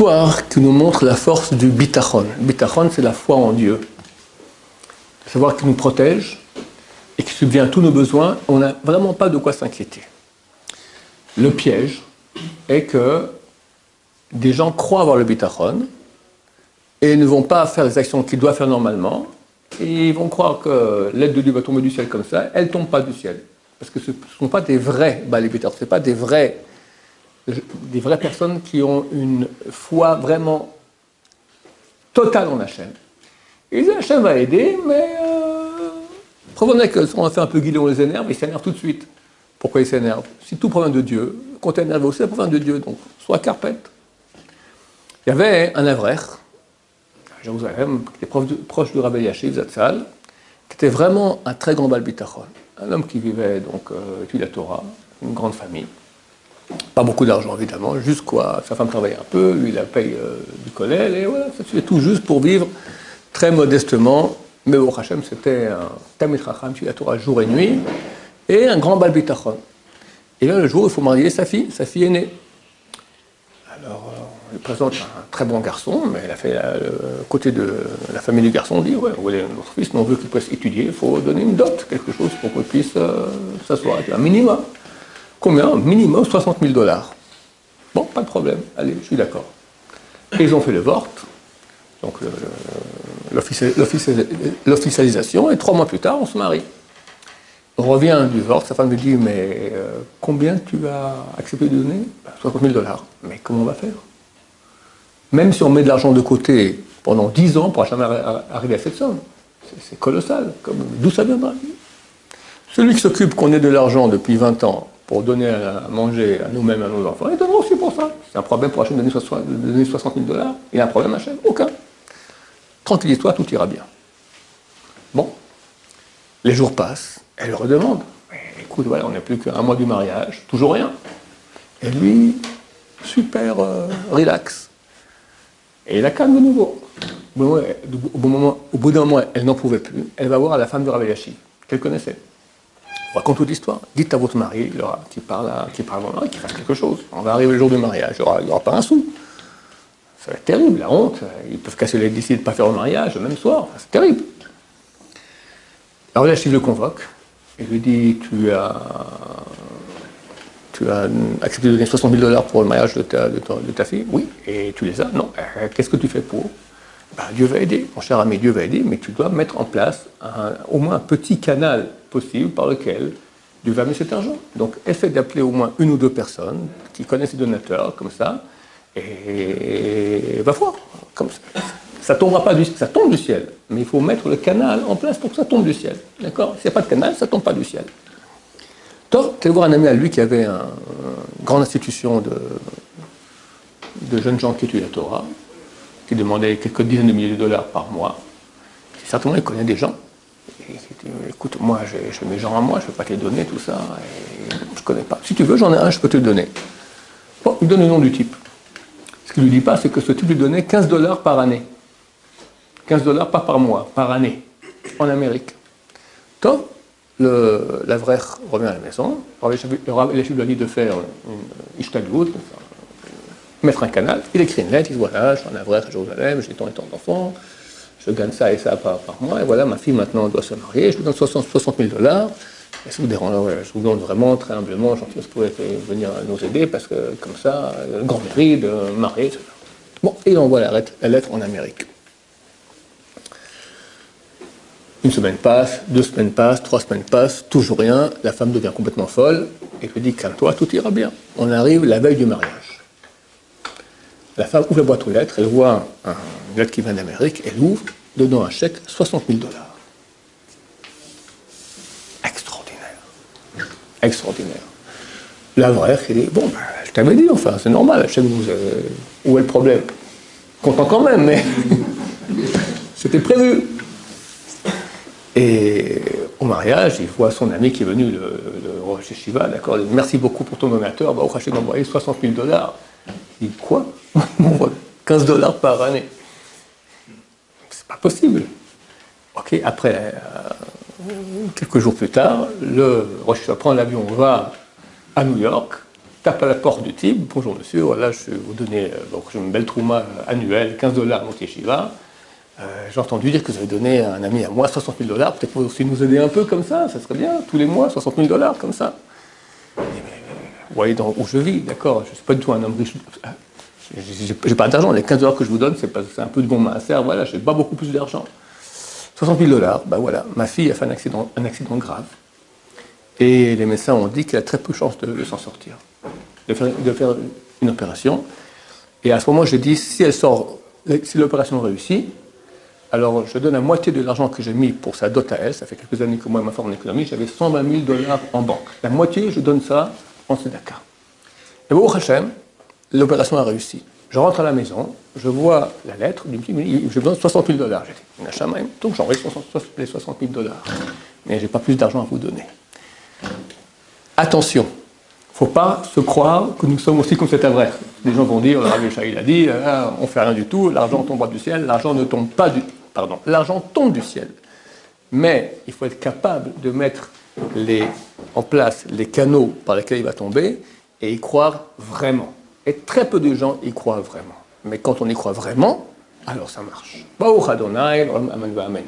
histoire qui nous montre la force du bitachon. Bitachon, c'est la foi en Dieu. Savoir qu'il nous protège et qui subvient à tous nos besoins, on n'a vraiment pas de quoi s'inquiéter. Le piège est que des gens croient avoir le bitachon et ne vont pas faire les actions qu'ils doivent faire normalement, et ils vont croire que l'aide de Dieu va tomber du ciel comme ça, elle ne tombe pas du ciel. Parce que ce ne sont pas des vrais Baal bitachon, ce ne sont pas des vraies personnes qui ont une foi vraiment totale en Hachem. Et Hachem va aider, mais prévenez que si on fait un peu guider, on les énerve, ils s'énervent tout de suite. Pourquoi ils s'énervent? Si tout provient de Dieu, quand tu es énervé aussi, ça provient de Dieu, donc sois carpette. Il y avait un Avrech, à Jérusalem, qui était proche du Rabbi Yashiv Zatzal, qui était vraiment un très grand Baal bitachon. Un homme qui vivait, donc, étudiait la Torah, une grande famille. Pas beaucoup d'argent, évidemment, juste quoi. Sa femme travaillait un peu, lui, il la paye du kollel, et voilà, c'est tout juste pour vivre très modestement. Mais au Hachem, c'était un Talmid Chacham, étudiait la Torah jour et nuit, et un grand Baal bitachon. Et là, le jour où il faut marier sa fille aînée. Alors, on lui présente un très bon garçon, mais elle a fait côté de la famille du garçon, on dit, ouais, notre fils, on veut qu'il puisse étudier, il faut donner une dot, quelque chose pour qu'il puisse s'asseoir, un minimum. Combien? Minimum $60,000. Bon, pas de problème, allez, je suis d'accord. Et ils ont fait le vort, donc l'officialisation, et 3 mois plus tard, on se marie. On revient du vort, sa femme lui dit, mais combien tu as accepté de donner? $60,000. Mais comment on va faire? Même si on met de l'argent de côté pendant 10 ans pour jamais arriver à cette somme, c'est colossal. D'où ça viendra? Celui qui s'occupe qu'on ait de l'argent depuis 20 ans pour donner à manger à nous-mêmes, à nos enfants, il donnera aussi pour ça. C'est un problème pour Hachem de donner $60,000. Il y a un problème Hachem? Aucun. Tranquillise-toi, tout ira bien. Bon, les jours passent, elle redemande. Écoute, voilà, on n'est plus qu'à 1 mois du mariage, toujours rien. Et lui, super relax. Et il la calme de nouveau. Au bout d'un moment, elle n'en pouvait plus. Elle va voir la femme de Rabbi Yashiv, qu'elle connaissait. On raconte toute l'histoire. Dites à votre mari, qui parle à votre mari, qu'il fasse quelque chose. On va arriver le jour du mariage, il n'y aura pas un sou. Ça va être terrible, la honte. Ils peuvent décider de ne pas faire le mariage le même soir. C'est terrible. Alors Rabbi Yashiv le convoque et lui dit, tu as accepté de donner $60,000 pour le mariage de ta fille? Oui. Et tu les as? Non. Qu'est-ce que tu fais pour? Dieu va aider, mon cher ami, Dieu va aider, mais tu dois mettre en place au moins un petit canal possible par lequel Dieu va mettre cet argent. Donc, essaie d'appeler au moins 1 ou 2 personnes qui connaissent les donateurs, comme ça, et va voir. Comme ça. Ça tombe du ciel, mais il faut mettre le canal en place pour que ça tombe du ciel. D'accord? S'il n'y a pas de canal, ça ne tombe pas du ciel. Donc, tu vas voir un ami à lui qui avait une grande institution de jeunes gens qui étudient la Torah, qui demandait quelques dizaines de milliers de dollars par mois. Et certainement, il connaît des gens. Et il dit, écoute, moi, j'ai mes gens à moi, je ne peux pas te les donner, tout ça. Et je ne connais pas. Si tu veux, j'en ai un, je peux te le donner. Bon, il donne le nom du type. Ce qu'il ne lui dit pas, c'est que ce type lui donnait $15 par année. $15 pas par mois, par année, en Amérique. Donc, l'Avrech revient à la maison. Le Rabbi Yashiv lui a dit de faire une ishtadlut, mettre un canal. Il écrit une lettre, il dit voilà, je suis en Avrech à Jérusalem, j'ai tant et tant d'enfants, je gagne ça et ça par mois, et voilà, ma fille maintenant doit se marier, je lui donne $60,000. Et ça vous dérange, je vous demande vraiment, très humblement, gentil, vous pouvez venir nous aider, parce que comme ça, le grand mérite de marier, etc. Bon, et il envoie la lettre en Amérique. 1 semaine passe, 2 semaines passent, 3 semaines passent, toujours rien, la femme devient complètement folle, et lui dit, calme-toi, tout ira bien. On arrive la veille du mariage. La femme ouvre la boîte aux lettres, elle voit une lettre qui vient d'Amérique, elle ouvre, dedans un chèque, $60,000. Extraordinaire. L'Avrech, il dit, bon, je t'avais dit, enfin, c'est normal, où est le problème? Content quand même, mais c'était prévu. Et au mariage, il voit son ami qui est venu, le Rosh Yeshiva, d'accord, il dit, merci beaucoup pour ton donateur, au Hachem m'a envoyé $60,000. Il dit, quoi? On m'envoie $15 par année. C'est pas possible. Ok, après, quelques jours plus tard, le Rosh Yeshiva prend l'avion, va à New York, tape à la porte du type, bonjour monsieur, voilà, je vais vous donner donc, une belle trouma annuelle, $15 mon yeshiva. J'ai entendu dire que vous avez donné à un ami à moi $60 000, peut-être vous aussi nous aider un peu comme ça serait bien, tous les mois, $60 000 comme ça. Vous voyez où je vis, d'accord, je ne suis pas du tout un homme riche. J'ai pas d'argent, les $15 que je vous donne, c'est un peu de bon maaser, voilà, j'ai pas beaucoup plus d'argent. $60 000, ben voilà, ma fille a fait un accident grave. Et les médecins ont dit qu'elle a très peu de chances de s'en sortir, de faire une opération. Et à ce moment, j'ai dit, si l'opération réussit, alors je donne la moitié de l'argent que j'ai mis pour sa dot à elle, ça fait quelques années que moi, ma femme en économie, j'avais $120 000 en banque. La moitié, je donne ça en tzedaka. Et au Hachem, l'opération a réussi. Je rentre à la maison, je vois la lettre, j'ai besoin de $60 000. J'ai dit, donc j'envoie les $60 000. Mais je n'ai pas plus d'argent à vous donner. Attention, il ne faut pas se croire que nous sommes aussi comme cet avraire. Les gens vont dire, il a dit, on ne fait rien du tout, l'argent tombera du ciel, l'argent ne tombe pas du... Pardon, l'argent tombe du ciel. Mais il faut être capable de mettre en place les canaux par lesquels il va tomber et y croire vraiment. Et très peu de gens y croient vraiment. Mais quand on y croit vraiment, alors ça marche. Baruch Adonai, Amen, Amen.